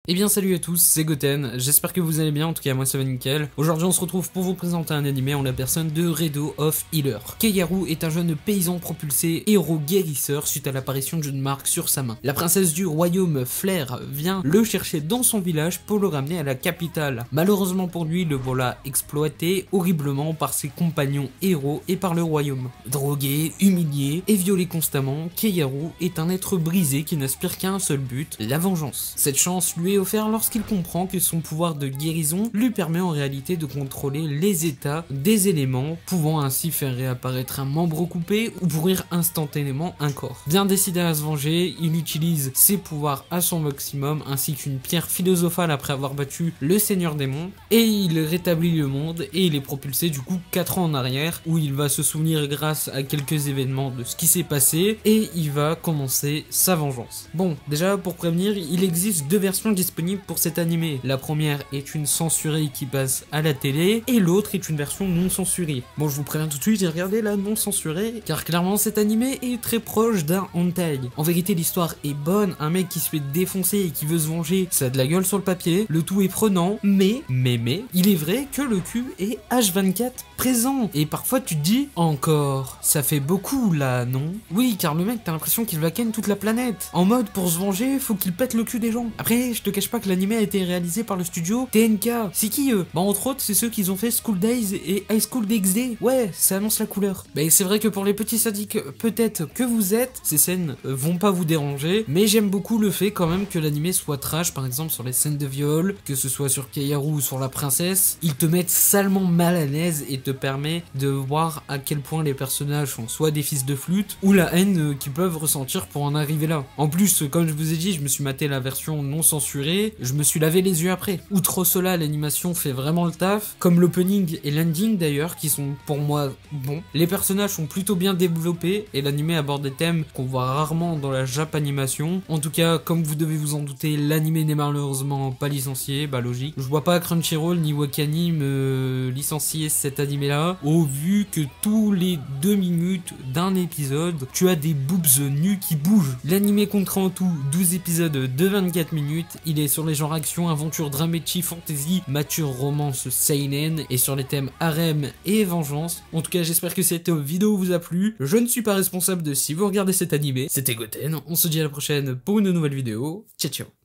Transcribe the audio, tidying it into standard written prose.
Eh bien salut à tous, c'est Goten, j'espère que vous allez bien, en tout cas moi ça va nickel. Aujourd'hui on se retrouve pour vous présenter un animé en la personne de Redo of Healer. Keiharu est un jeune paysan propulsé héros guérisseur suite à l'apparition d'une marque sur sa main. La princesse du royaume Flair vient le chercher dans son village pour le ramener à la capitale. Malheureusement pour lui, le voilà exploité horriblement par ses compagnons héros et par le royaume. Drogué, humilié et violé constamment, Keiharu est un être brisé qui n'aspire qu'à un seul but, la vengeance. Cette chance lui est offert lorsqu'il comprend que son pouvoir de guérison lui permet en réalité de contrôler les états des éléments, pouvant ainsi faire réapparaître un membre coupé ou pourrir instantanément un corps. Bien décidé à se venger, il utilise ses pouvoirs à son maximum ainsi qu'une pierre philosophale après avoir battu le seigneur démon, et il rétablit le monde et il est propulsé du coup 4 ans en arrière où il va se souvenir grâce à quelques événements de ce qui s'est passé et il va commencer sa vengeance. Bon, déjà pour prévenir, il existe deux versions disponible pour cet animé. La première est une censurée qui passe à la télé et l'autre est une version non censurée. Bon, je vous préviens tout de suite, j'ai regardé la non censurée car clairement cet animé est très proche d'un hentai. En vérité, l'histoire est bonne, un mec qui se fait défoncer et qui veut se venger, ça a de la gueule sur le papier, le tout est prenant, mais, il est vrai que le cul est H24 présent et parfois tu te dis encore, ça fait beaucoup là, non? Oui, car le mec t'as l'impression qu'il va ken toute la planète. En mode pour se venger, faut qu'il pète le cul des gens. Après, je te cache pas que l'anime a été réalisé par le studio TNK. C'est qui eux? Bah entre autres, c'est ceux qui ont fait School Days et High School DxD. Ouais, ça annonce la couleur. Bah c'est vrai que pour les petits sadiques, peut-être que vous êtes, ces scènes vont pas vous déranger, mais j'aime beaucoup le fait quand même que l'anime soit trash, par exemple sur les scènes de viol, que ce soit sur Keiharu ou sur la princesse, ils te mettent salement mal à l'aise et te permet de voir à quel point les personnages sont soit des fils de flûte ou la haine qu'ils peuvent ressentir pour en arriver là. En plus, comme je vous ai dit, je me suis maté la version non censurée, je me suis lavé les yeux après. Outre cela, l'animation fait vraiment le taf, comme l'opening et l'ending d'ailleurs, qui sont pour moi bons. Les personnages sont plutôt bien développés et l'anime aborde des thèmes qu'on voit rarement dans la Japanimation. En tout cas, comme vous devez vous en douter, l'anime n'est malheureusement pas licencié, bah logique. Je vois pas Crunchyroll ni Wakanim licencier cet anime là, au vu que tous les 2 minutes d'un épisode, tu as des boobs nus qui bougent. L'anime comptera en tout 12 épisodes de 24 minutes, il est sur les genres action, aventure, dramétrie, fantasy, mature, romance, seinen, et sur les thèmes harem et vengeance. En tout cas, j'espère que cette vidéo vous a plu. Je ne suis pas responsable de si vous regardez cet animé. C'était Goten, on se dit à la prochaine pour une nouvelle vidéo. Ciao ciao.